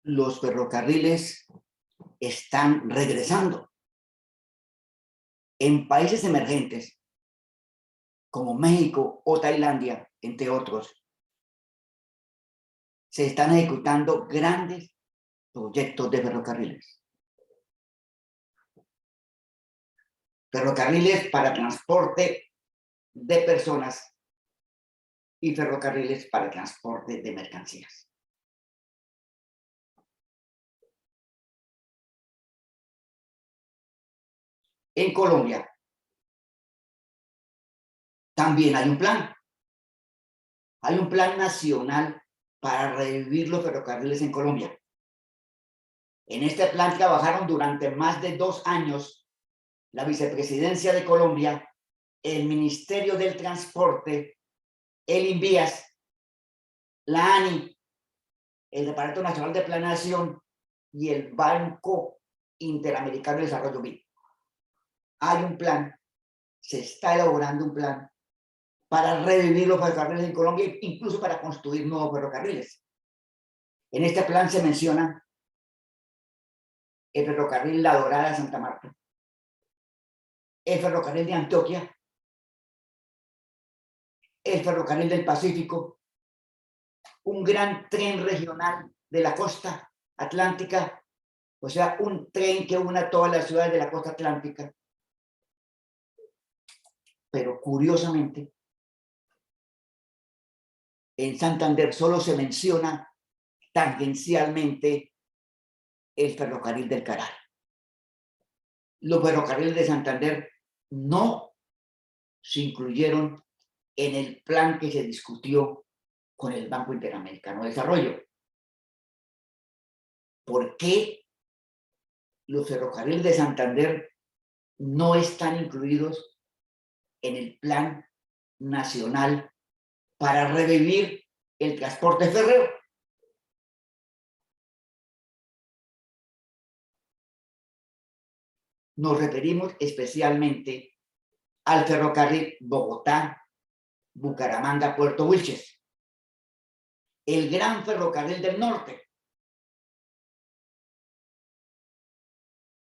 los ferrocarriles están regresando. En países emergentes, como México o Tailandia, entre otros, se están ejecutando grandes proyectos de ferrocarriles. Ferrocarriles para transporte de personas y ferrocarriles para transporte de mercancías. En Colombia también hay un plan. Hay un plan nacional para revivir los ferrocarriles en Colombia. En este plan trabajaron durante más de 2 años la Vicepresidencia de Colombia, el Ministerio del Transporte, el INVIAS, la ANI, el Departamento Nacional de Planeación y el Banco Interamericano de Desarrollo BID. Hay un plan, se está elaborando un plan para revivir los ferrocarriles en Colombia, incluso para construir nuevos ferrocarriles. En este plan se menciona el ferrocarril La Dorada de Santa Marta, el ferrocarril de Antioquia, el ferrocarril del Pacífico, un gran tren regional de la costa atlántica, o sea, un tren que una todas las ciudades de la costa atlántica. Pero curiosamente, en Santander solo se menciona tangencialmente el ferrocarril del Caral. Los ferrocarriles de Santander no se incluyeron en el plan que se discutió con el Banco Interamericano de Desarrollo. ¿Por qué los ferrocarriles de Santander no están incluidos en el plan nacional para revivir el transporte férreo? Nos referimos especialmente al ferrocarril Bogotá-Bucaramanga-Puerto Wilches, el gran ferrocarril del norte.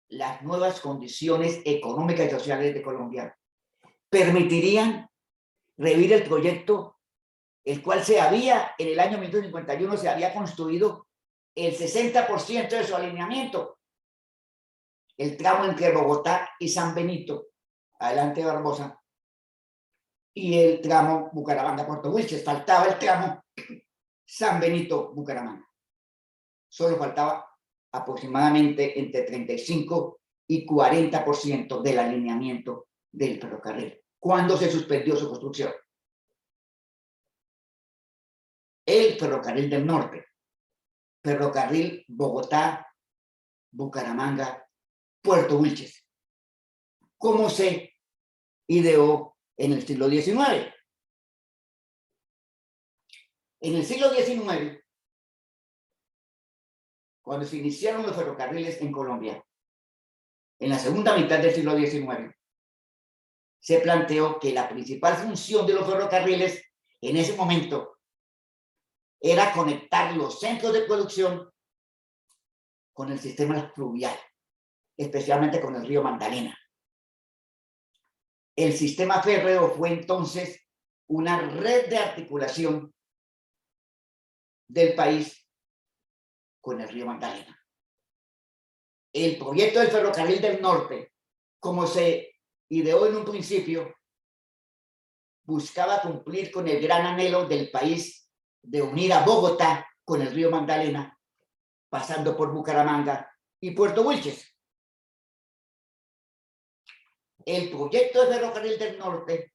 Las nuevas condiciones económicas y sociales de Colombia permitirían revivir el proyecto, el cual en el año 1951 se había construido el 60% de su alineamiento. El tramo entre Bogotá y San Benito, adelante Barbosa, y el tramo Bucaramanga-Puerto Wilches. Faltaba el tramo San Benito-Bucaramanga. Solo faltaba aproximadamente entre 35 y 40% del alineamiento del ferrocarril, cuando se suspendió su construcción. El ferrocarril del norte, ferrocarril Bogotá-Bucaramanga, Puerto Wilches, ¿cómo se ideó en el siglo XIX? En el siglo XIX, cuando se iniciaron los ferrocarriles en Colombia, en la segunda mitad del siglo XIX, se planteó que la principal función de los ferrocarriles en ese momento era conectar los centros de producción con el sistema fluvial, especialmente con el río Magdalena. El sistema férreo fue entonces una red de articulación del país con el río Magdalena. El proyecto del ferrocarril del norte, como se ideó en un principio, buscaba cumplir con el gran anhelo del país de unir a Bogotá con el río Magdalena, pasando por Bucaramanga y Puerto Wilches. El proyecto de ferrocarril del norte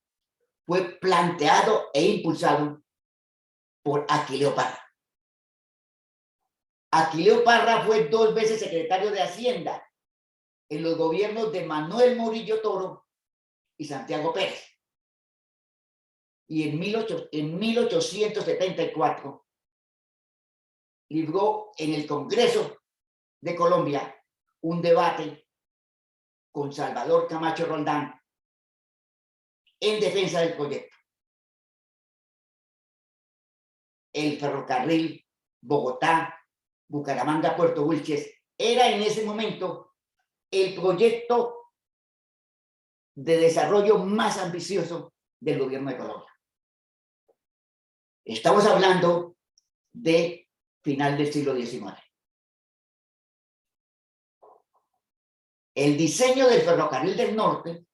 fue planteado e impulsado por Aquileo Parra. Aquileo Parra fue 2 veces secretario de Hacienda en los gobiernos de Manuel Murillo Toro y Santiago Pérez. Y en 1874 libró en el Congreso de Colombia un debate con Salvador Camacho Roldán en defensa del proyecto. El ferrocarril Bogotá, Bucaramanga, Puerto Wilches, era en ese momento el proyecto de desarrollo más ambicioso del gobierno de Colombia. Estamos hablando de final del siglo XIX. El diseño del ferrocarril del norte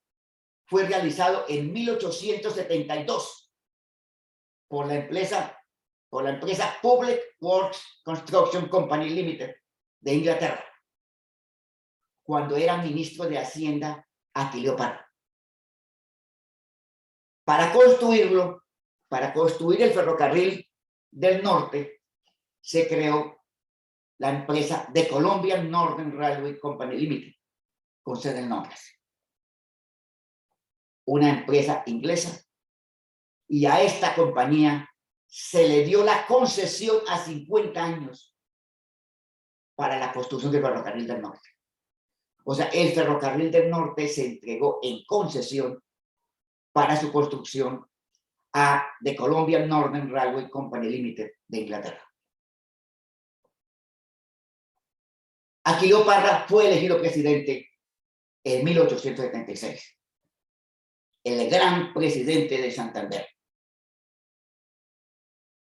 fue realizado en 1872 por la empresa Public Works Construction Company Limited de Inglaterra, cuando era ministro de Hacienda Aquileo Parra. Para construir el ferrocarril del norte, se creó la empresa The Colombian Northern Railway Company Limited, con sede en Londres. Una empresa inglesa, y a esta compañía se le dio la concesión a 50 años para la construcción del ferrocarril del norte. O sea, el ferrocarril del norte se entregó en concesión para su construcción a The Colombian Northern Railway Company Limited de Inglaterra. Aquileo Parra fue elegido presidente en 1876. El gran presidente de Santander.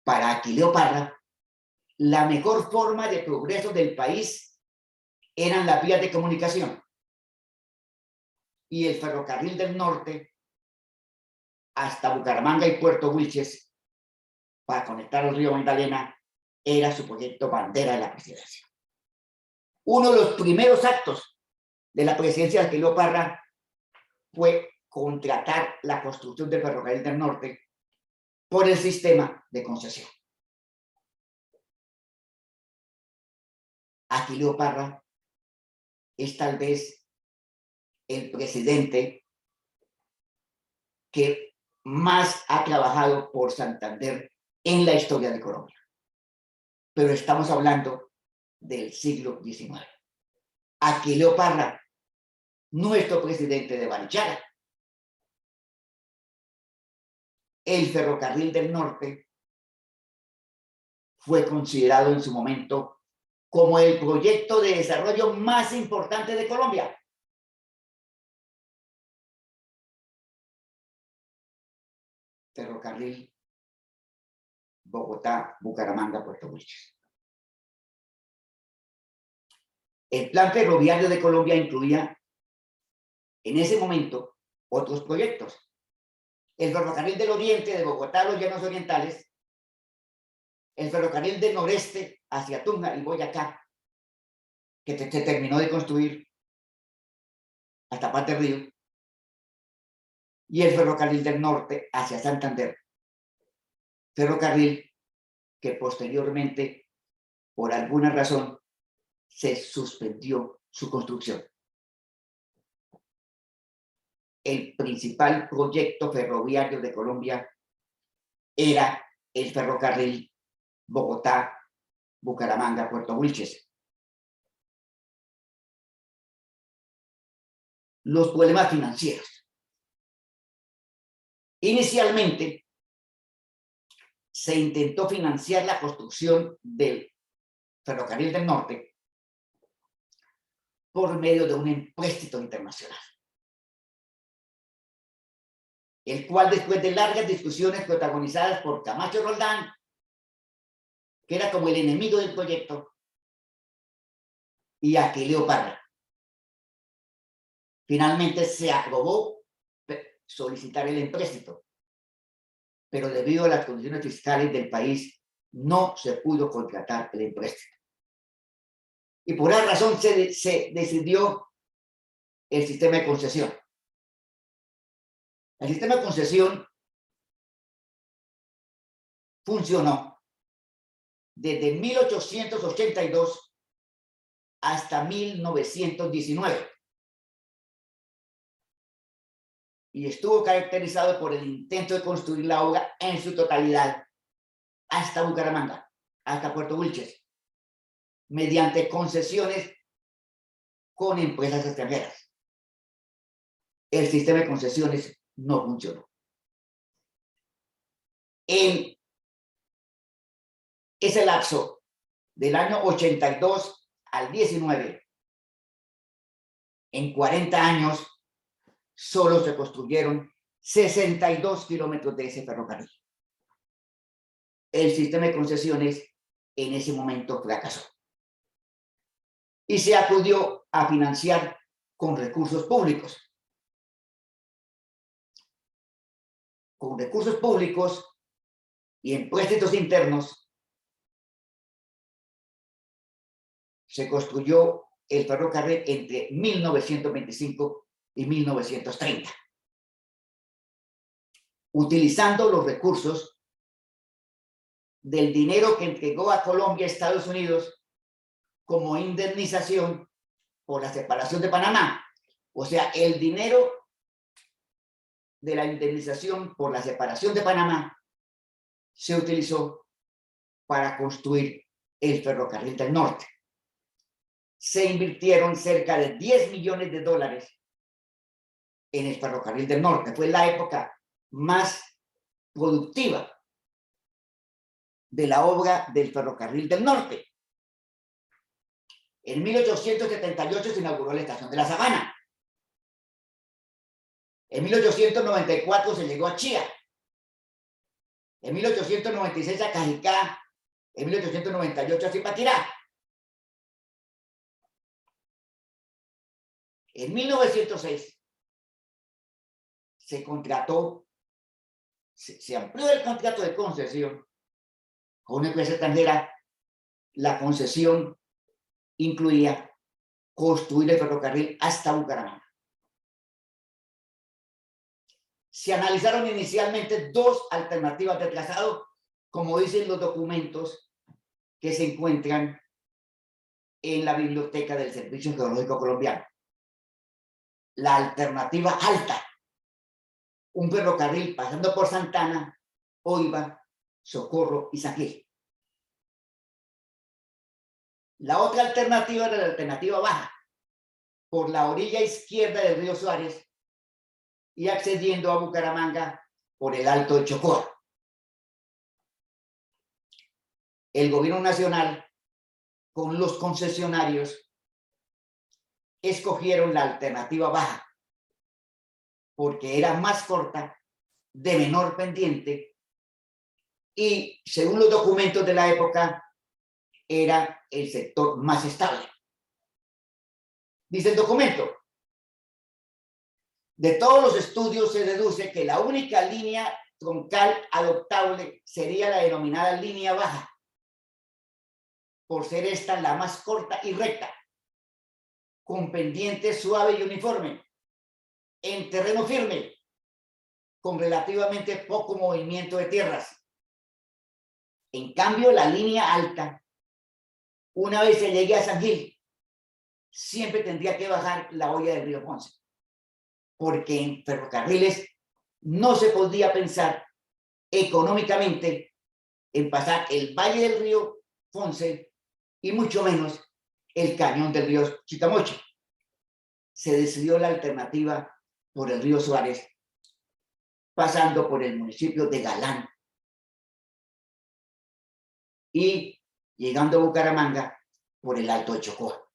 Para Aquileo Parra, la mejor forma de progreso del país eran las vías de comunicación. Y el ferrocarril del norte hasta Bucaramanga y Puerto Wilches para conectar el río Magdalena era su proyecto bandera de la presidencia. Uno de los primeros actos de la presidencia de Aquileo Parra fue contratar la construcción del ferrocarril del norte por el sistema de concesión. Aquileo Parra es tal vez el presidente que más ha trabajado por Santander en la historia de Colombia. Pero estamos hablando del siglo XIX. Aquileo Parra, nuestro presidente de Barichara. El ferrocarril del norte fue considerado en su momento como el proyecto de desarrollo más importante de Colombia. Ferrocarril Bogotá, Bucaramanga, Puerto Wilches. El plan ferroviario de Colombia incluía en ese momento otros proyectos. El ferrocarril del oriente de Bogotá a los llanos orientales, el ferrocarril del noreste hacia Tunja y Boyacá, que se terminó de construir hasta Paz del Río, y el ferrocarril del norte hacia Santander, ferrocarril que posteriormente, por alguna razón, se suspendió su construcción. El principal proyecto ferroviario de Colombia era el ferrocarril Bogotá, Bucaramanga, Puerto Wilches. Los problemas financieros. Inicialmente, se intentó financiar la construcción del ferrocarril del norte por medio de un empréstito internacional, el cual, después de largas discusiones protagonizadas por Camacho Roldán, que era como el enemigo del proyecto, y Aquileo Parra, finalmente se aprobó solicitar el empréstito, pero debido a las condiciones fiscales del país no se pudo contratar el empréstito. Y por esa razón se decidió el sistema de concesión. El sistema de concesión funcionó desde 1882 hasta 1919 y estuvo caracterizado por el intento de construir la obra en su totalidad hasta Bucaramanga, hasta Puerto Wilches, mediante concesiones con empresas extranjeras. El sistema de concesiones no funcionó. En ese lapso del año 82 al 19, en 40 años, solo se construyeron 62 kilómetros de ese ferrocarril. El sistema de concesiones en ese momento fracasó. Y se acudió a financiar con recursos públicos. Con recursos públicos y empréstitos internos se construyó el ferrocarril entre 1925 y 1930, utilizando los recursos del dinero que entregó a Colombia y Estados Unidos como indemnización por la separación de Panamá. O sea, el dinero de la indemnización por la separación de Panamá se utilizó para construir el ferrocarril del norte. Se invirtieron cerca de 10 millones de dólares en el ferrocarril del norte. Fue la época más productiva de la obra del ferrocarril del norte. En 1878 se inauguró la estación de La Sabana. En 1894 se llegó a Chía. En 1896 a Cajicá. En 1898 a Zipaquirá. En 1906 se contrató, se amplió el contrato de concesión con una empresa extranjera. La concesión incluía construir el ferrocarril hasta Bucaramanga. Se analizaron inicialmente dos alternativas de trazado, como dicen los documentos que se encuentran en la biblioteca del Servicio Geológico Colombiano. La alternativa alta, un ferrocarril pasando por Santana, Oiva, Socorro y San Gil. La otra alternativa era la alternativa baja, por la orilla izquierda del río Suárez y accediendo a Bucaramanga por el Alto de Chocó. El gobierno nacional, con los concesionarios, escogieron la alternativa baja porque era más corta, de menor pendiente y, según los documentos de la época, era el sector más estable. Dice el documento: de todos los estudios se deduce que la única línea troncal adoptable sería la denominada línea baja, por ser esta la más corta y recta, con pendiente suave y uniforme, en terreno firme, con relativamente poco movimiento de tierras. En cambio, la línea alta, una vez se llegue a San Gil, siempre tendría que bajar la hoya del río Ponce, porque en ferrocarriles no se podía pensar económicamente en pasar el valle del río Ponce y mucho menos el cañón del río Chicamocha. Se decidió la alternativa por el río Suárez, pasando por el municipio de Galán y llegando a Bucaramanga por el Alto de Chocó.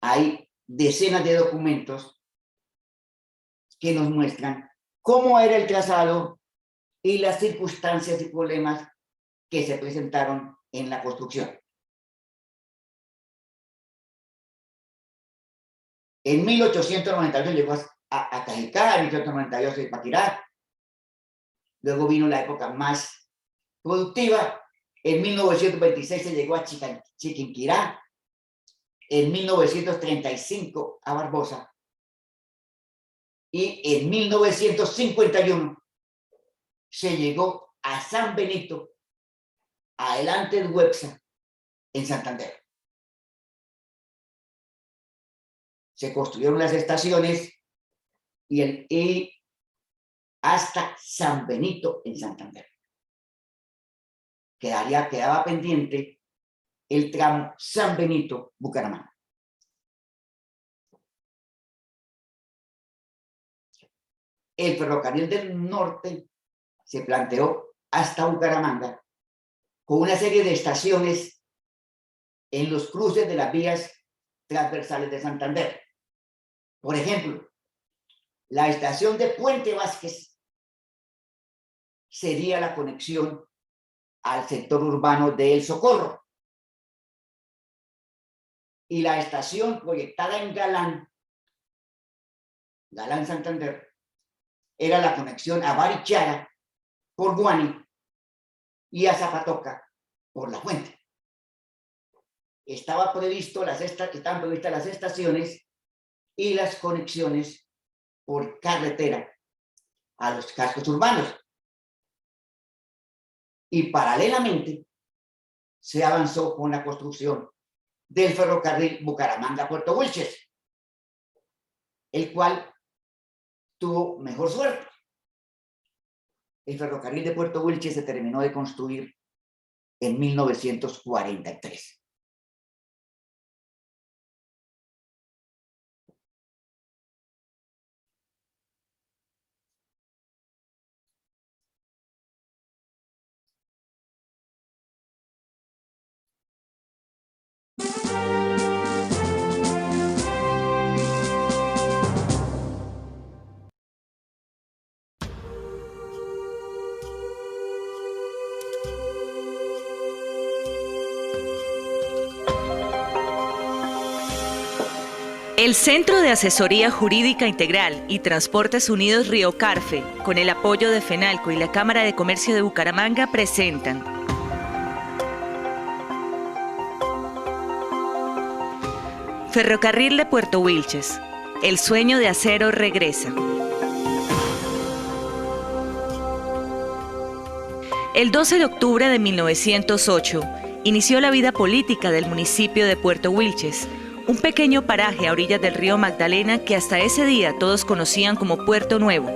Hay decenas de documentos que nos muestran cómo era el trazado y las circunstancias y problemas que se presentaron en la construcción. En 1898 llegó a Cajicá, en 1898 a Zipaquirá. Luego vino la época más productiva. En 1926 se llegó a Chiquinquirá. En 1935 a Barbosa. Y en 1951 se llegó a San Benito, adelante de Websa, en Santander. Se construyeron las estaciones y hasta San Benito en Santander. Quedaba pendiente el tramo San Benito-Bucaramanga. El ferrocarril del norte se planteó hasta Bucaramanga con una serie de estaciones en los cruces de las vías transversales de Santander. Por ejemplo, la estación de Puente Vázquez sería la conexión al sector urbano de El Socorro. Y la estación proyectada en Galán Santander, era la conexión a Barichara por Guani y a Zapatoca por La Fuente. Estaban previstas las estaciones y las conexiones por carretera a los cascos urbanos. Y paralelamente se avanzó con la construcción del ferrocarril Bucaramanga-Puerto Wilches, el cual tuvo mejor suerte. El ferrocarril de Puerto Wilches se terminó de construir en 1943. El Centro de Asesoría Jurídica Integral y Transportes Unidos Río Carfe, con el apoyo de FENALCO y la Cámara de Comercio de Bucaramanga, presentan Ferrocarril de Puerto Wilches. El sueño de acero regresa. El 12 de octubre de 1908 inició la vida política del municipio de Puerto Wilches, un pequeño paraje a orillas del río Magdalena que hasta ese día todos conocían como Puerto Nuevo.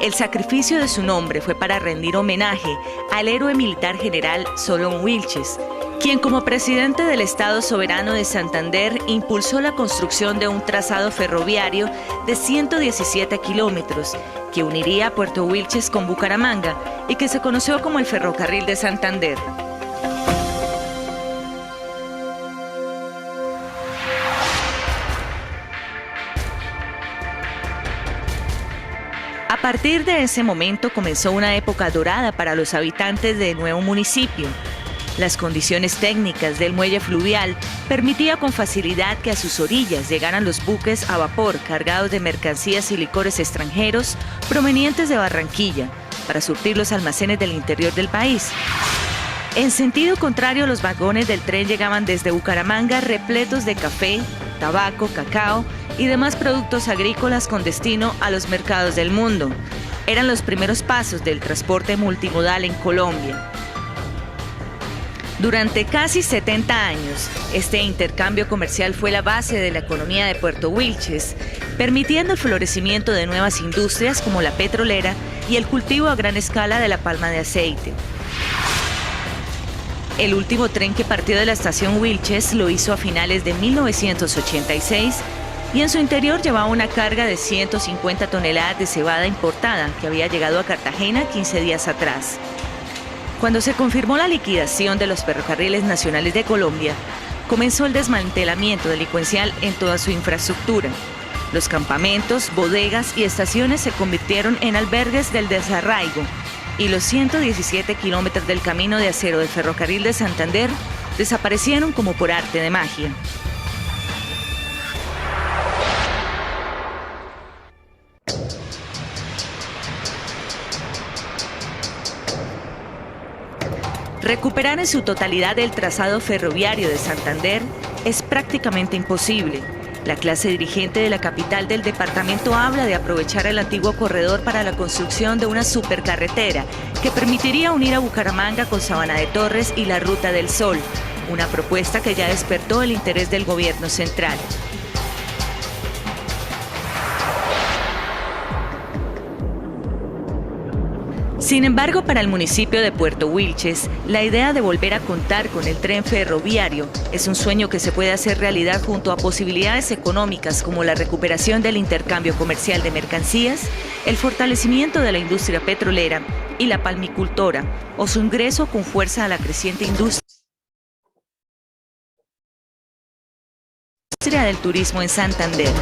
El sacrificio de su nombre fue para rendir homenaje al héroe militar general Solón Wilches, quien como presidente del Estado Soberano de Santander impulsó la construcción de un trazado ferroviario de 117 kilómetros que uniría a Puerto Wilches con Bucaramanga y que se conoció como el Ferrocarril de Santander. A partir de ese momento comenzó una época dorada para los habitantes del nuevo municipio. Las condiciones técnicas del muelle fluvial permitían con facilidad que a sus orillas llegaran los buques a vapor cargados de mercancías y licores extranjeros provenientes de Barranquilla para surtir los almacenes del interior del país. En sentido contrario, los vagones del tren llegaban desde Bucaramanga repletos de café, tabaco, cacao y demás productos agrícolas con destino a los mercados del mundo. Eran los primeros pasos del transporte multimodal en Colombia. Durante casi 70 años, este intercambio comercial fue la base de la economía de Puerto Wilches, permitiendo el florecimiento de nuevas industrias como la petrolera y el cultivo a gran escala de la palma de aceite. El último tren que partió de la estación Wilches lo hizo a finales de 1986 y en su interior llevaba una carga de 150 toneladas de cebada importada que había llegado a Cartagena 15 días atrás. Cuando se confirmó la liquidación de los ferrocarriles nacionales de Colombia, comenzó el desmantelamiento delincuencial en toda su infraestructura. Los campamentos, bodegas y estaciones se convirtieron en albergues del desarraigo y los 117 kilómetros del camino de acero del ferrocarril de Santander desaparecieron como por arte de magia. Recuperar en su totalidad el trazado ferroviario de Santander es prácticamente imposible. La clase dirigente de la capital del departamento habla de aprovechar el antiguo corredor para la construcción de una supercarretera que permitiría unir a Bucaramanga con Sabana de Torres y la Ruta del Sol, una propuesta que ya despertó el interés del gobierno central. Sin embargo, para el municipio de Puerto Wilches, la idea de volver a contar con el tren ferroviario es un sueño que se puede hacer realidad junto a posibilidades económicas como la recuperación del intercambio comercial de mercancías, el fortalecimiento de la industria petrolera y la palmicultora, o su ingreso con fuerza a la creciente industria del turismo en Santander.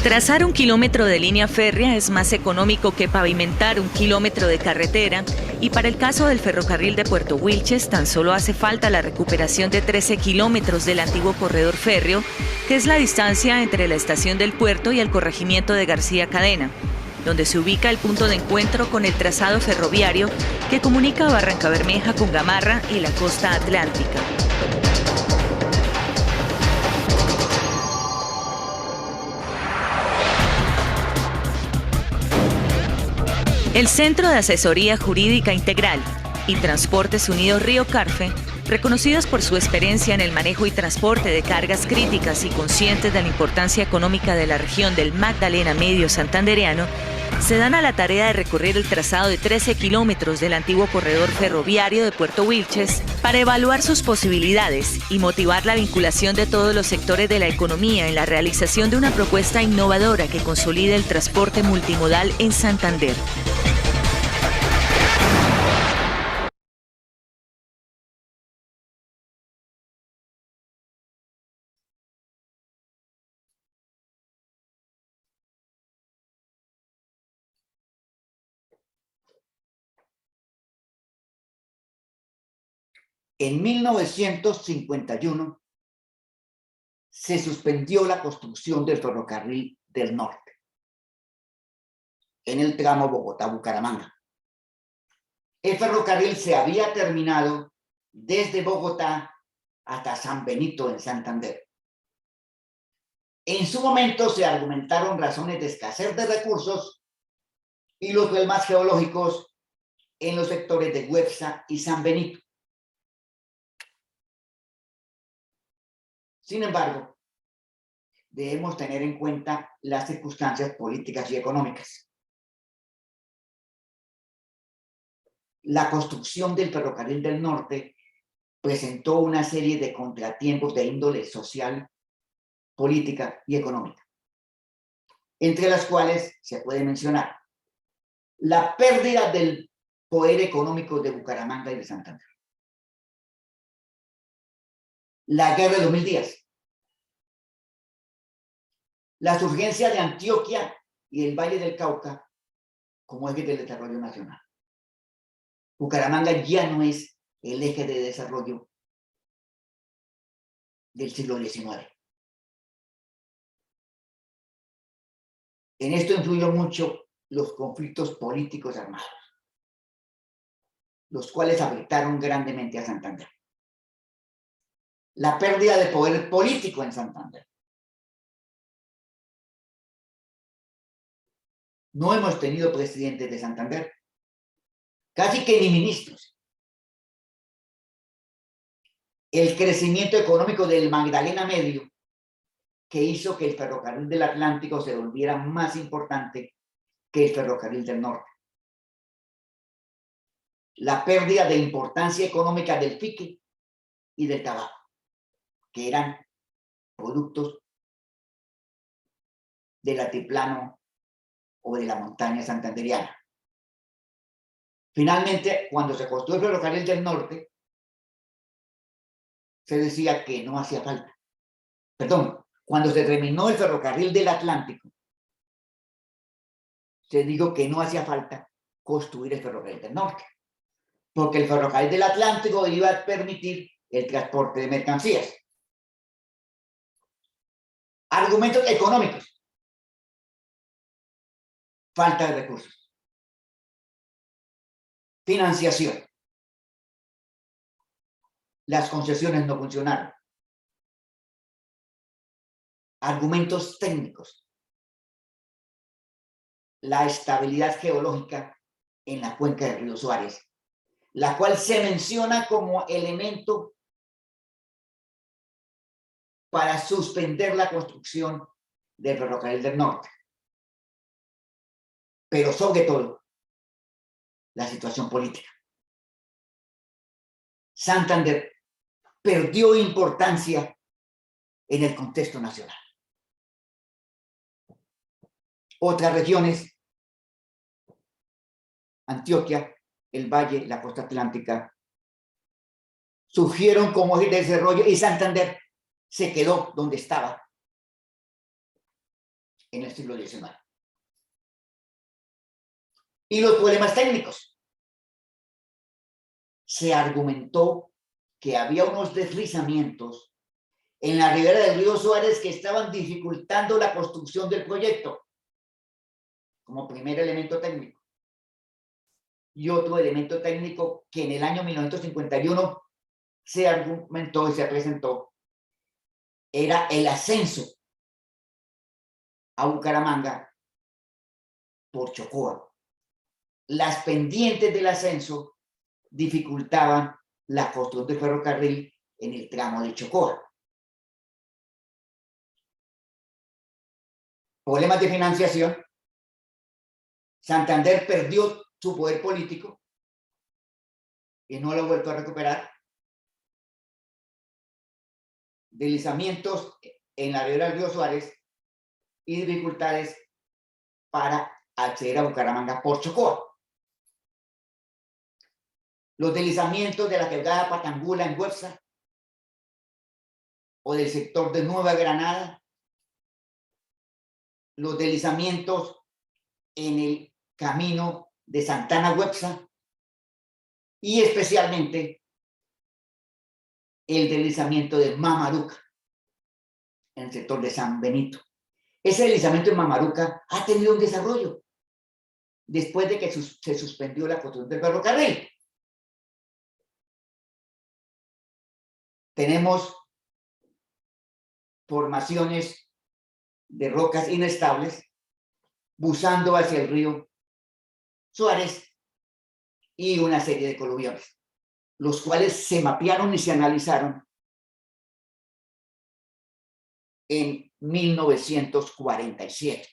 Trazar 1 kilómetro de línea férrea es más económico que pavimentar 1 kilómetro de carretera, y para el caso del ferrocarril de Puerto Wilches tan solo hace falta la recuperación de 13 kilómetros del antiguo corredor férreo, que es la distancia entre la estación del puerto y el corregimiento de García Cadena, donde se ubica el punto de encuentro con el trazado ferroviario que comunica Barrancabermeja con Gamarra y la costa atlántica. El Centro de Asesoría Jurídica Integral y Transportes Unidos Río Carfe, reconocidos por su experiencia en el manejo y transporte de cargas críticas y conscientes de la importancia económica de la región del Magdalena Medio santandereano, se dan a la tarea de recorrer el trazado de 13 kilómetros del antiguo corredor ferroviario de Puerto Wilches para evaluar sus posibilidades y motivar la vinculación de todos los sectores de la economía en la realización de una propuesta innovadora que consolide el transporte multimodal en Santander. En 1951 se suspendió la construcción del ferrocarril del norte en el tramo Bogotá-Bucaramanga. El ferrocarril se había terminado desde Bogotá hasta San Benito en Santander. En su momento se argumentaron razones de escasez de recursos y los problemas geológicos en los sectores de Güepsa y San Benito. Sin embargo, debemos tener en cuenta las circunstancias políticas y económicas. La construcción del ferrocarril del norte presentó una serie de contratiempos de índole social, política y económica, entre las cuales se puede mencionar la pérdida del poder económico de Bucaramanga y de Santander, la guerra de los 1000 días, la surgencia de Antioquia y el Valle del Cauca como eje del desarrollo nacional. Bucaramanga ya no es el eje de desarrollo del siglo XIX. En esto influyó mucho los conflictos políticos armados, los cuales afectaron grandemente a Santander. La pérdida de poder político en Santander. No hemos tenido presidentes de Santander, casi que ni ministros. El crecimiento económico del Magdalena Medio, que hizo que el ferrocarril del Atlántico se volviera más importante que el ferrocarril del norte. La pérdida de importancia económica del fique y del tabaco, que eran productos del altiplano o de la montaña santanderiana. Finalmente, cuando se construyó el ferrocarril del norte, se decía que no hacía falta. Perdón, cuando se terminó el ferrocarril del Atlántico, se dijo que no hacía falta construir el ferrocarril del norte, porque el ferrocarril del Atlántico iba a permitir el transporte de mercancías. Argumentos económicos. Falta de recursos. Financiación. Las concesiones no funcionaron. Argumentos técnicos. La estabilidad geológica en la cuenca del río Suárez, la cual se menciona como elemento para suspender la construcción del ferrocarril del norte. Pero sobre todo, la situación política. Santander perdió importancia en el contexto nacional. Otras regiones Antioquia, el Valle, la costa atlántica, surgieron como eje de desarrollo y Santander se quedó donde estaba en el siglo XIX. Y los problemas técnicos. Se argumentó que había unos deslizamientos en la ribera del río Suárez que estaban dificultando la construcción del proyecto, como primer elemento técnico. Y otro elemento técnico que en el año 1951 se argumentó y se presentó era el ascenso a Bucaramanga por Chocoa. Las pendientes del ascenso dificultaban la construcción del ferrocarril en el tramo de Chocoa. Problemas de financiación. Santander perdió su poder político y no lo ha vuelto a recuperar. Deslizamientos en la ribera del río Suárez y dificultades para acceder a Bucaramanga por Chocoa. Los deslizamientos de la quebrada Patangula en Güepsa o del sector de Nueva Granada, los deslizamientos en el camino de Santana Güepsa y especialmente el deslizamiento de Mamaruca en el sector de San Benito. Ese deslizamiento en Mamaruca ha tenido un desarrollo después de que se suspendió la construcción del ferrocarril. Tenemos formaciones de rocas inestables buzando hacia el río Suárez y una serie de coluviones, los cuales se mapearon y se analizaron en 1947.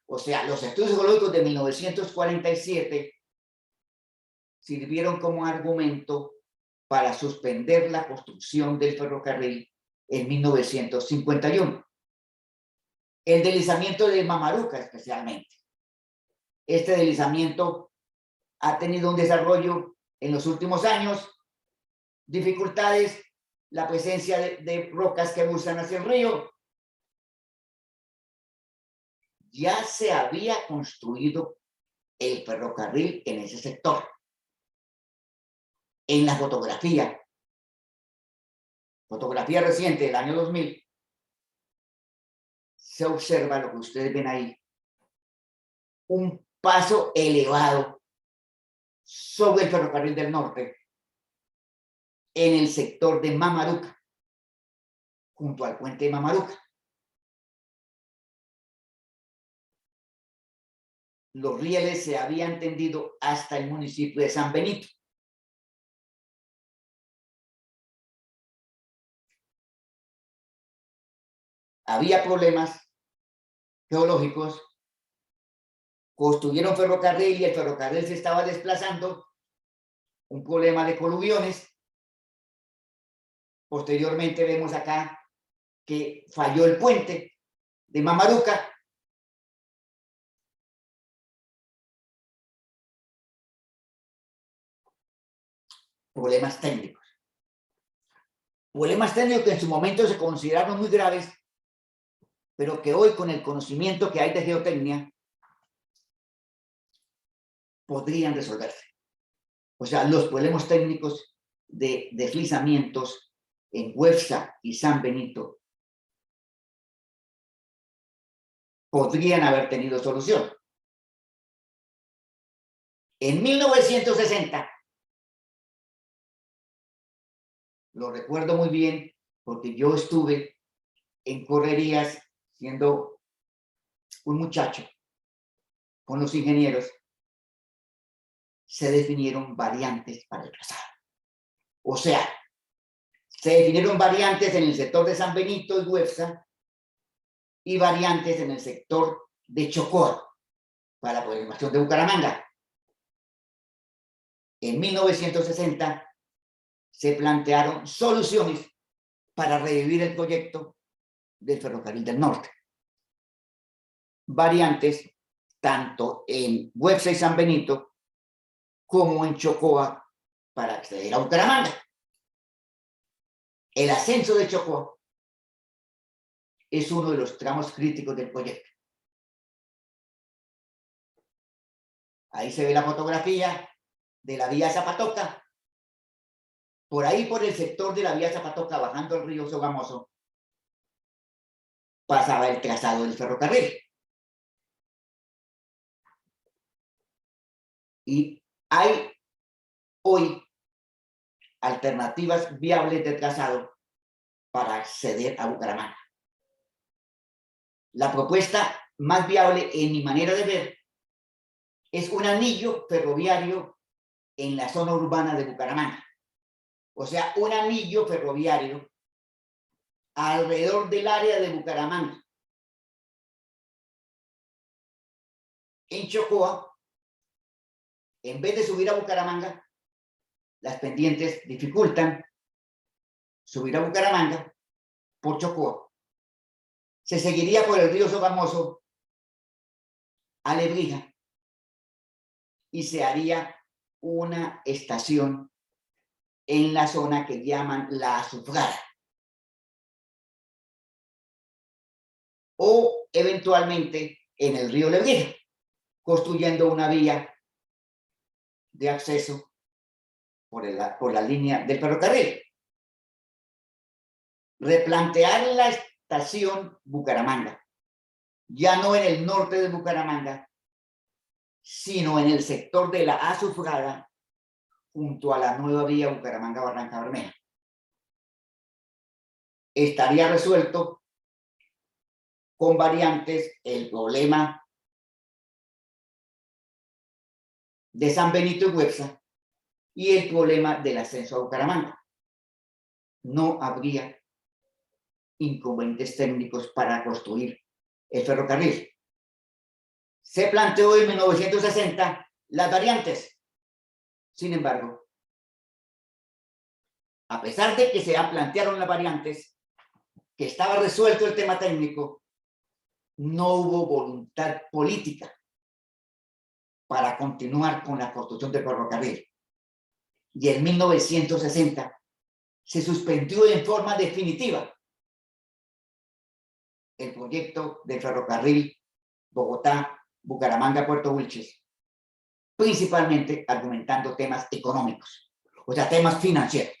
O sea, los estudios geológicos de 1947 sirvieron como argumento para suspender la construcción del ferrocarril en 1951. El deslizamiento de Mamaruca especialmente. Este deslizamiento ha tenido un desarrollo en los últimos años, dificultades, la presencia de rocas que buzan hacia el río. Ya se había construido el ferrocarril en ese sector. En la fotografía reciente del año 2000, se observa lo que ustedes ven ahí, un paso elevado sobre el ferrocarril del norte en el sector de Mamaruca, junto al puente de Mamaruca. Los rieles se habían tendido hasta el municipio de San Benito. Había problemas geológicos, construyeron ferrocarril y el ferrocarril se estaba desplazando, un problema de coluviones. Posteriormente vemos acá que falló el puente de Mamaruca. Problemas técnicos. Problemas técnicos que en su momento se consideraron muy graves, pero que hoy con el conocimiento que hay de geotecnia podrían resolverse. O sea, los problemas técnicos de deslizamientos en Güepsa y San Benito podrían haber tenido solución. En 1960, lo recuerdo muy bien porque yo estuve en correrías siendo un muchacho con los ingenieros, se definieron variantes para el trazado. O sea, se definieron variantes en el sector de San Benito y Güepsa y variantes en el sector de Chocoa para la programación de Bucaramanga. En 1960 se plantearon soluciones para revivir el proyecto del ferrocarril del norte. Variantes tanto en Websa y San Benito como en Chocoa para acceder a Bucaramanga. El ascenso de Chocoa es uno de los tramos críticos del proyecto. Ahí se ve la fotografía de la vía Zapatoca. Por ahí, por el sector de la vía Zapatoca, bajando el río Sogamoso, pasaba el trazado del ferrocarril. Y hay hoy alternativas viables de trazado para acceder a Bucaramanga. La propuesta más viable, en mi manera de ver, es un anillo ferroviario en la zona urbana de Bucaramanga. O sea, un anillo ferroviario alrededor del área de Bucaramanga. En Chocoa, en vez de subir a Bucaramanga, las pendientes dificultan subir a Bucaramanga por Chocoa. Se seguiría por el río Sogamoso a Lebrija y se haría una estación en la zona que llaman La Azufrada. O eventualmente en el río Lebrija, construyendo una vía de acceso por la línea del ferrocarril. Replantear la estación Bucaramanga, ya no en el norte de Bucaramanga, sino en el sector de La Azufrada, junto a la nueva vía Bucaramanga-Barranca Bermeja. Estaría resuelto con variantes el problema de San Benito y Websa y el problema del ascenso a Bucaramanga. No habría inconvenientes técnicos para construir el ferrocarril. Se planteó en 1960 las variantes. Sin embargo, a pesar de que se plantearon las variantes, que estaba resuelto el tema técnico, no hubo voluntad política para continuar con la construcción del ferrocarril. Y en 1960 se suspendió en forma definitiva el proyecto del ferrocarril Bogotá, Bucaramanga, Puerto Wilches, principalmente argumentando temas económicos, o sea, temas financieros.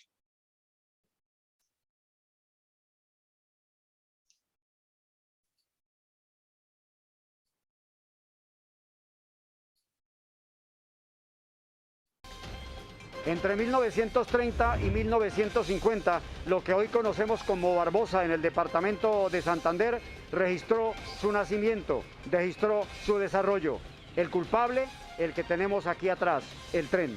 Entre 1930 y 1950, lo que hoy conocemos como Barbosa en el departamento de Santander, registró su nacimiento, registró su desarrollo. El culpable, el que tenemos aquí atrás, el tren.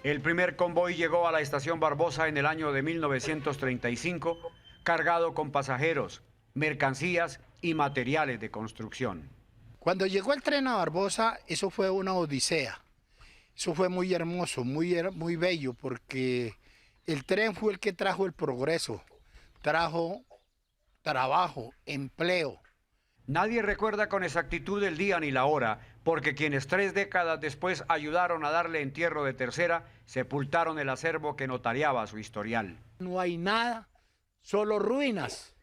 El primer convoy llegó a la estación Barbosa en el año de 1935, cargado con pasajeros, mercancías y materiales de construcción. Cuando llegó el tren a Barbosa, eso fue una odisea. Eso fue muy hermoso, muy bello, porque el tren fue el que trajo el progreso, trajo trabajo, empleo. Nadie recuerda con exactitud el día ni la hora, porque quienes 3 décadas después ayudaron a darle entierro de tercera, sepultaron el acervo que notariaba su historial. No hay nada, solo ruinas.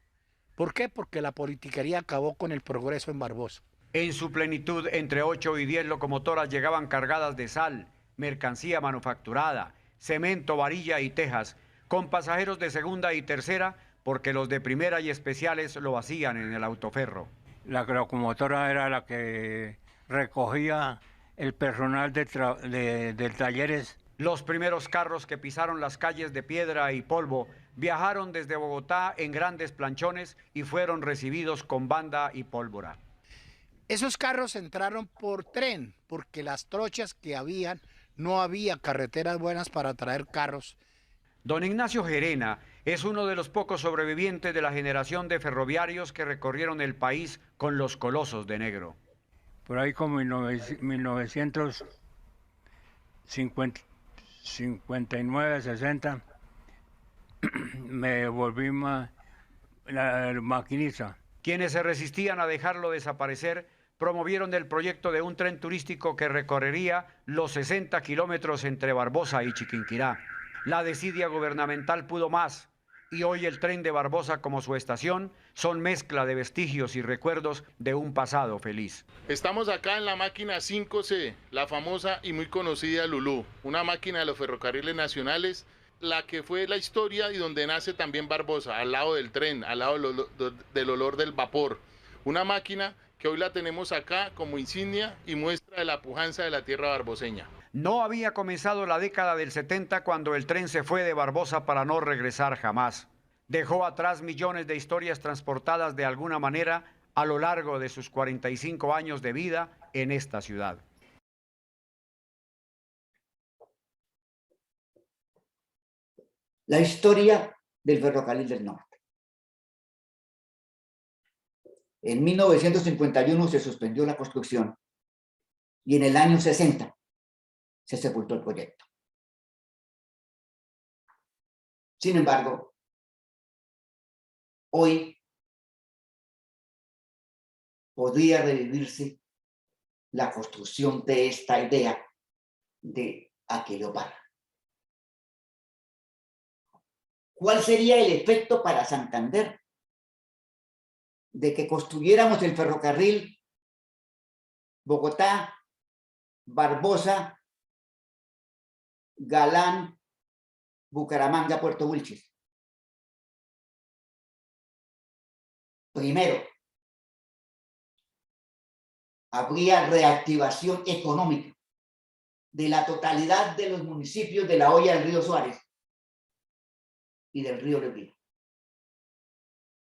¿Por qué? Porque la politiquería acabó con el progreso en Barbosa. En su plenitud, entre 8 y 10 locomotoras llegaban cargadas de sal, mercancía manufacturada, cemento, varilla y tejas, con pasajeros de segunda y tercera, porque los de primera y especiales lo hacían en el autoferro. La locomotora era la que recogía el personal de talleres. Los primeros carros que pisaron las calles de piedra y polvo viajaron desde Bogotá en grandes planchones y fueron recibidos con banda y pólvora. Esos carros entraron por tren, porque las trochas que habían, no había carreteras buenas para traer carros. Don Ignacio Gerena es uno de los pocos sobrevivientes de la generación de ferroviarios que recorrieron el país con los colosos de negro. Por ahí como en 1959, 60, me volví maquinista. Quienes se resistían a dejarlo desaparecer promovieron el proyecto de un tren turístico que recorrería los 60 kilómetros entre Barbosa y Chiquinquirá. La desidia gubernamental pudo más, y hoy el tren de Barbosa como su estación son mezcla de vestigios y recuerdos de un pasado feliz. Estamos acá en la máquina 5C, la famosa y muy conocida Lulú, una máquina de los ferrocarriles nacionales, la que fue la historia y donde nace también Barbosa, al lado del tren, al lado del olor del vapor. Una máquina que hoy la tenemos acá como insignia y muestra de la pujanza de la tierra barboseña. No había comenzado la década del 70 cuando el tren se fue de Barbosa para no regresar jamás. Dejó atrás millones de historias transportadas de alguna manera a lo largo de sus 45 años de vida en esta ciudad. La historia del ferrocarril del norte. En 1951 se suspendió la construcción y en el año 60 se sepultó el proyecto. Sin embargo, hoy podría revivirse la construcción de esta idea de Aquileo Parra. ¿Cuál sería el efecto para Santander de que construyéramos el ferrocarril Bogotá, Barbosa, Galán, Bucaramanga, Puerto Wilches? Primero, habría reactivación económica de la totalidad de los municipios de la hoya del río Suárez y del río Lebrío.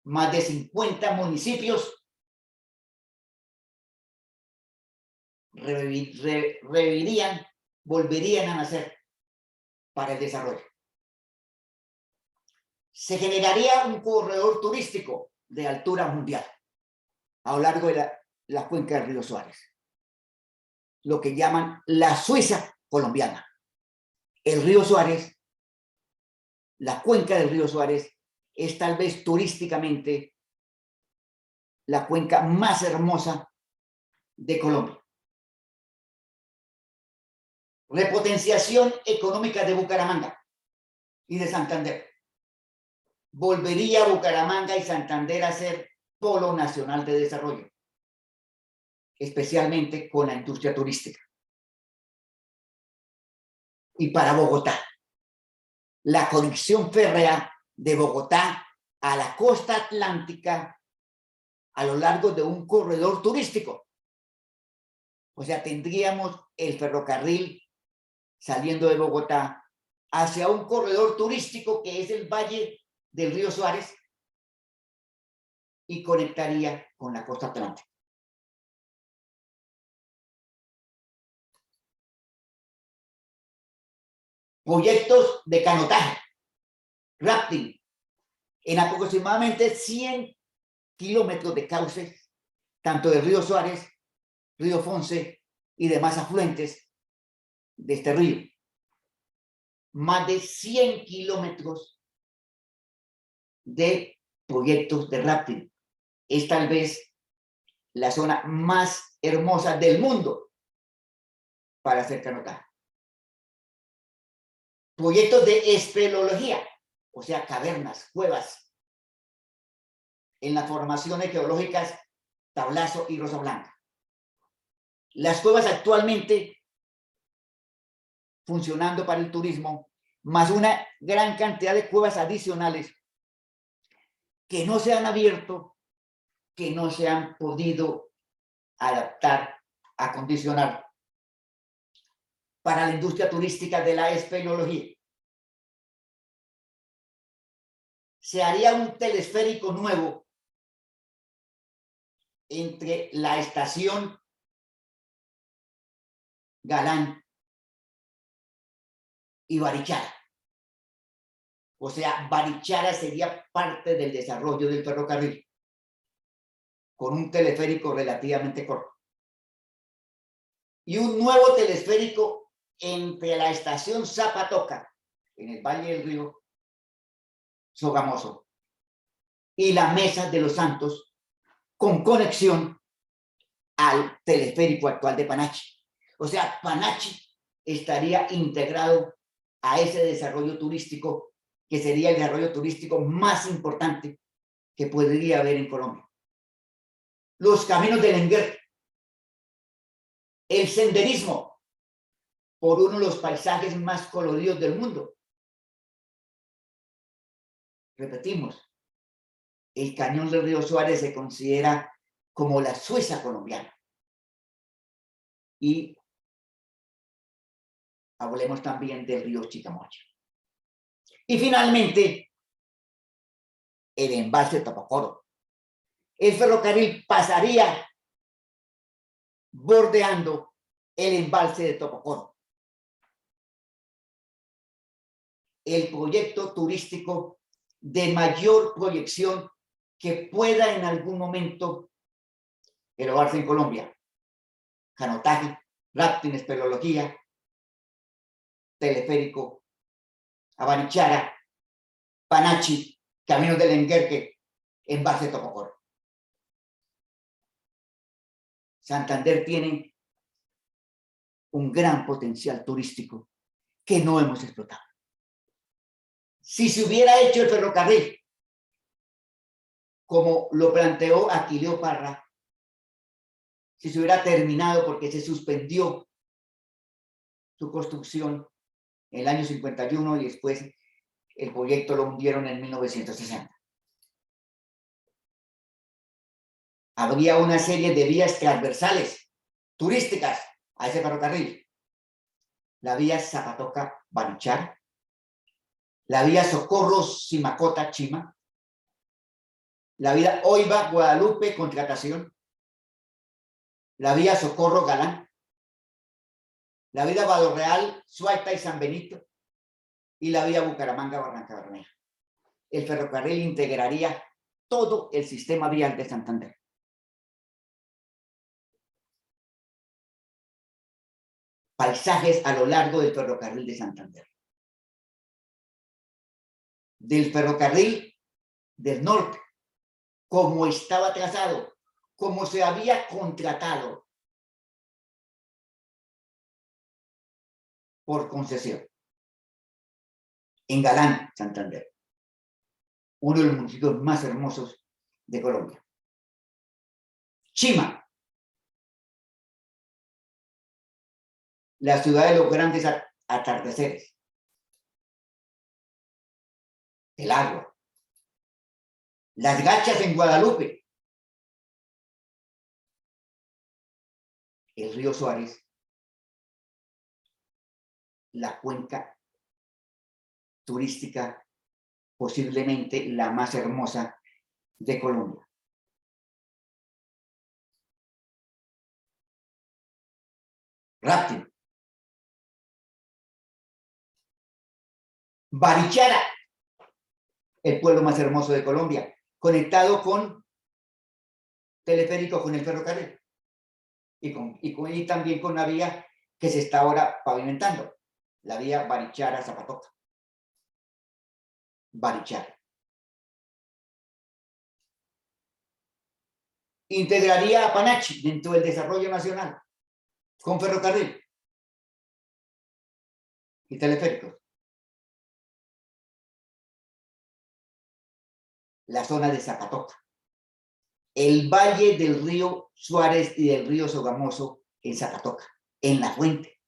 Más de 50 municipios revivirían, volverían a nacer para el desarrollo. Se generaría un corredor turístico de altura mundial a lo largo de la cuenca del río Suárez, lo que llaman la Suiza colombiana. El río Suárez, la cuenca del río Suárez, es tal vez turísticamente la cuenca más hermosa de Colombia. Repotenciación económica de Bucaramanga y de Santander. Volvería Bucaramanga y Santander a ser polo nacional de desarrollo, especialmente con la industria turística. Y para Bogotá, la conexión férrea de Bogotá a la costa atlántica a lo largo de un corredor turístico. O sea, tendríamos el ferrocarril saliendo de Bogotá hacia un corredor turístico que es el Valle del río Suárez y conectaría con la costa atlántica. Proyectos de canotaje, rafting, en aproximadamente 100 kilómetros de cauces, tanto del río Suárez, río Fonce y demás afluentes de este río. Más de 100 kilómetros de proyectos de rafting. Es tal vez la zona más hermosa del mundo para hacer canotaje. Proyectos de espeleología, o sea, cavernas, cuevas, en las formaciones geológicas Tablazo y Rosa Blanca. Las cuevas actualmente funcionando para el turismo, más una gran cantidad de cuevas adicionales que no se han abierto, que no se han podido adaptar, acondicionar para la industria turística de la espeleología. Se haría un telesférico nuevo entre la estación Galán y Barichara. O sea, Barichara sería parte del desarrollo del ferrocarril, con un teleférico relativamente corto. Y un nuevo telesférico entre la estación Zapatoca, en el Valle del Río Sogamoso, y la Mesa de los Santos, con conexión al teleférico actual de Panachi. O sea, Panachi estaría integrado a ese desarrollo turístico, que sería el desarrollo turístico más importante que podría haber en Colombia. Los caminos del Enguerque, el senderismo por uno de los paisajes más coloridos del mundo. Repetimos, el cañón del río Suárez se considera como la Suiza colombiana. Y hablemos también del río Chicamocha. Y finalmente, el embalse de Topocoro. El ferrocarril pasaría bordeando el embalse de Topocoro. El proyecto turístico de mayor proyección que pueda en algún momento erogarse en Colombia. Canotaje, rafting, espeleología, teleférico, Abanichara, Panachi, Caminos del Enguerque, embalse de Topocoro. Santander tiene un gran potencial turístico que no hemos explotado. Si se hubiera hecho el ferrocarril, como lo planteó Aquileo Parra, si se hubiera terminado porque se suspendió su construcción en el año 51 y después el proyecto lo hundieron en 1960. Habría una serie de vías transversales turísticas a ese ferrocarril. La vía Zapatoca-Barichara, la vía Socorro-Simacota-Chima, la vía Oiva-Guadalupe-Contratación, la vía Socorro-Galán, la vía Valorreal, Suaita y San Benito, y la vía Bucaramanga-Barranca Bermeja. El ferrocarril integraría todo el sistema vial de Santander. Paisajes a lo largo del ferrocarril de Santander. Del ferrocarril del norte, como estaba trazado, como se había contratado por concesión. En Galán, Santander, uno de los municipios más hermosos de Colombia. Chima, la ciudad de los grandes atardeceres. El agua. Las gachas en Guadalupe. El río Suárez. La cuenca turística, posiblemente la más hermosa de Colombia. Rafting. Barichara, el pueblo más hermoso de Colombia, conectado con teleférico, con el ferrocarril y también con una vía que se está ahora pavimentando, la vía Barichara-Zapatoca. Barichara. Integraría a Panachi dentro del desarrollo nacional con ferrocarril y teleféricos. La zona de Zapatoca, el valle del río Suárez y del río Sogamoso en Zapatoca, en La Fuente.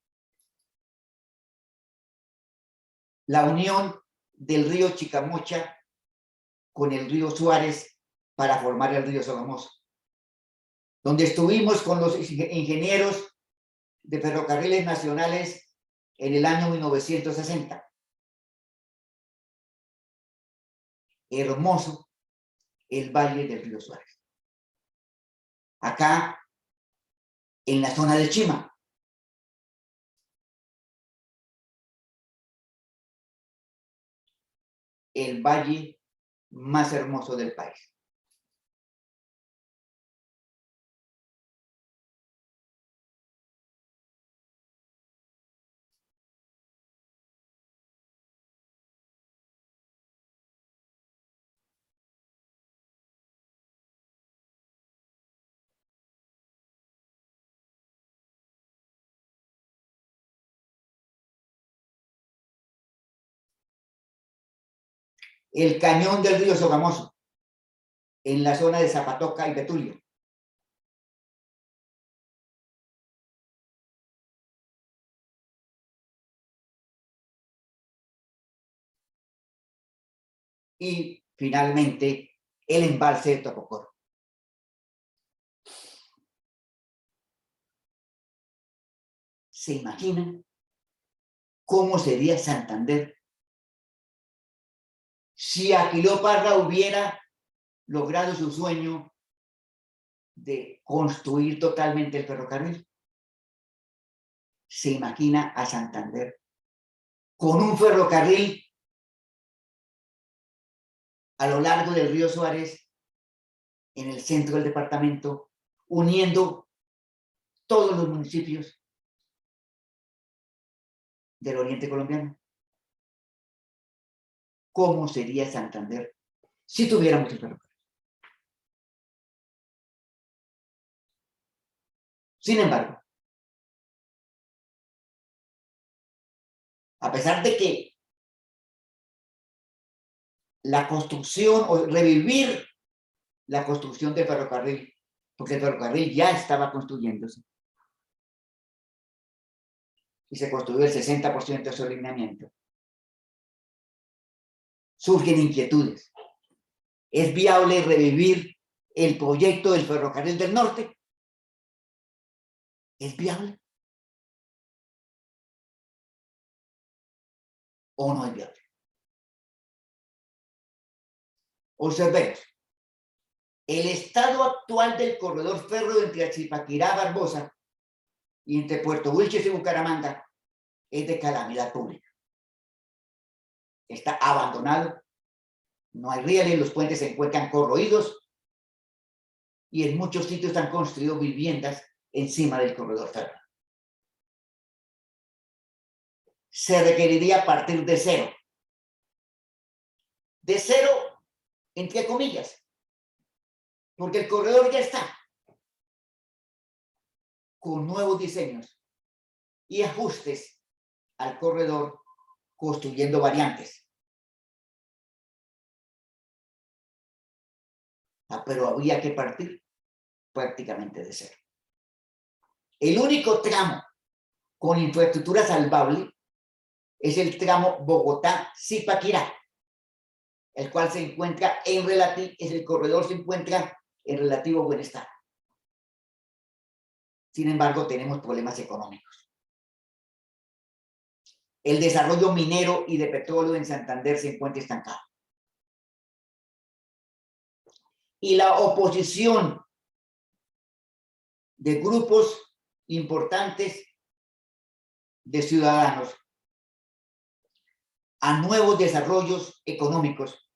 La unión del río Chicamocha con el río Suárez para formar el río Sogamoso, donde estuvimos con los ingenieros de ferrocarriles nacionales en el año 1960. Hermoso el valle del río Suárez. Acá, en la zona de Chima, el valle más hermoso del país. el cañón del río Sogamoso, en la zona de Zapatoca y Betulio. Y finalmente el embalse de Tococoro. ¿Se imaginan cómo sería Santander si Aquiló Parra hubiera logrado su sueño de construir totalmente el ferrocarril? ¿Se imagina a Santander con un ferrocarril a lo largo del río Suárez, en el centro del departamento, uniendo todos los municipios del oriente colombiano? ¿Cómo sería Santander si tuviéramos el ferrocarril? Sin embargo, a pesar de que la construcción o revivir la construcción del ferrocarril, porque el ferrocarril ya estaba construyéndose y se construyó el 60% de su alineamiento, surgen inquietudes. ¿Es viable revivir el proyecto del ferrocarril del norte? ¿Es viable? ¿O no es viable? Observemos. El estado actual del corredor férreo entre Zipaquirá y Barbosa y entre Puerto Wilches y Bucaramanga es de calamidad pública. Está abandonado, no hay rieles, los puentes se encuentran corroídos y en muchos sitios han construido viviendas encima del corredor férreo. Se requeriría partir de cero. De cero, entre comillas, porque el corredor ya está, con nuevos diseños y ajustes al corredor, construyendo variantes. Pero habría que partir prácticamente de cero. El único tramo con infraestructura salvable es el tramo Bogotá-Zipaquirá, el cual se encuentra en el corredor se encuentra en relativo buen estado. Sin embargo, tenemos problemas económicos. El desarrollo minero y de petróleo en Santander se encuentra estancado. Y la oposición de grupos importantes de ciudadanos a nuevos desarrollos económicos,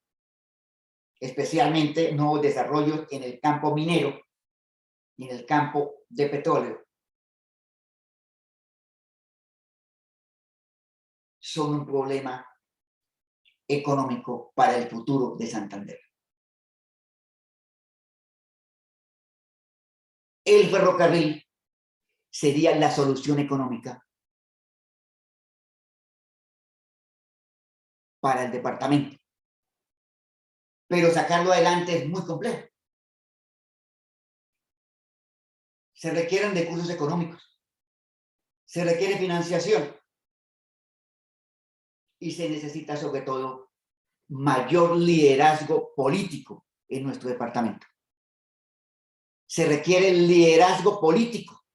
especialmente nuevos desarrollos en el campo minero y en el campo de petróleo, son un problema económico para el futuro de Santander. El ferrocarril sería la solución económica para el departamento, pero sacarlo adelante es muy complejo. Se requieren recursos económicos, se requiere financiación y se necesita sobre todo mayor liderazgo político en nuestro departamento. Se requiere liderazgo político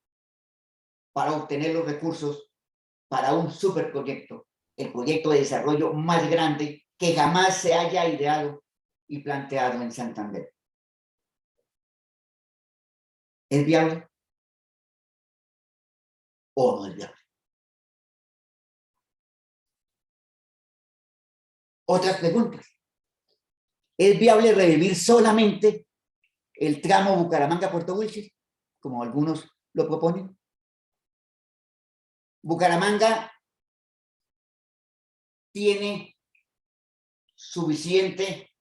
para obtener los recursos para un superproyecto, el proyecto de desarrollo más grande que jamás se haya ideado y planteado en Santander. ¿Es viable o no es viable? Otras preguntas. ¿Es viable revivir solamente el tramo Bucaramanga-Puerto Wilches, como algunos lo proponen? Bucaramanga tiene suficiente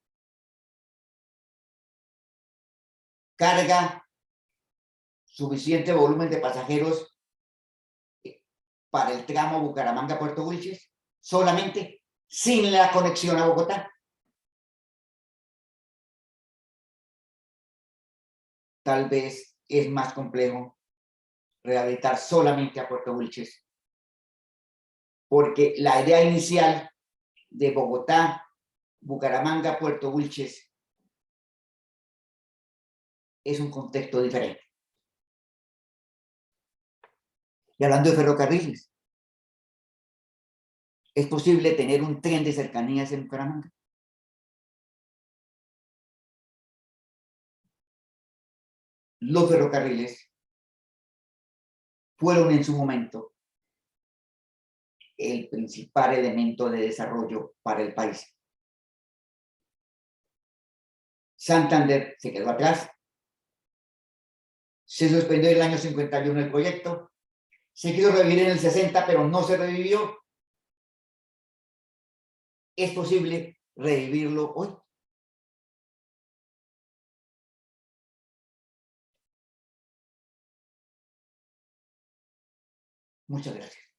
carga, suficiente volumen de pasajeros para el tramo Bucaramanga-Puerto Wilches, solamente sin la conexión a Bogotá. tal vez es más complejo rehabilitar solamente a Puerto Wilches, porque la idea inicial de Bogotá, Bucaramanga, Puerto Wilches es un contexto diferente. Y hablando de ferrocarriles, ¿es posible tener un tren de cercanías en Bucaramanga? Los ferrocarriles fueron en su momento el principal elemento de desarrollo para el país. Santander se quedó atrás. Se suspendió en el año 51 el proyecto. Se quiso revivir en el 60, pero no se revivió. ¿Es posible revivirlo hoy? Muchas gracias.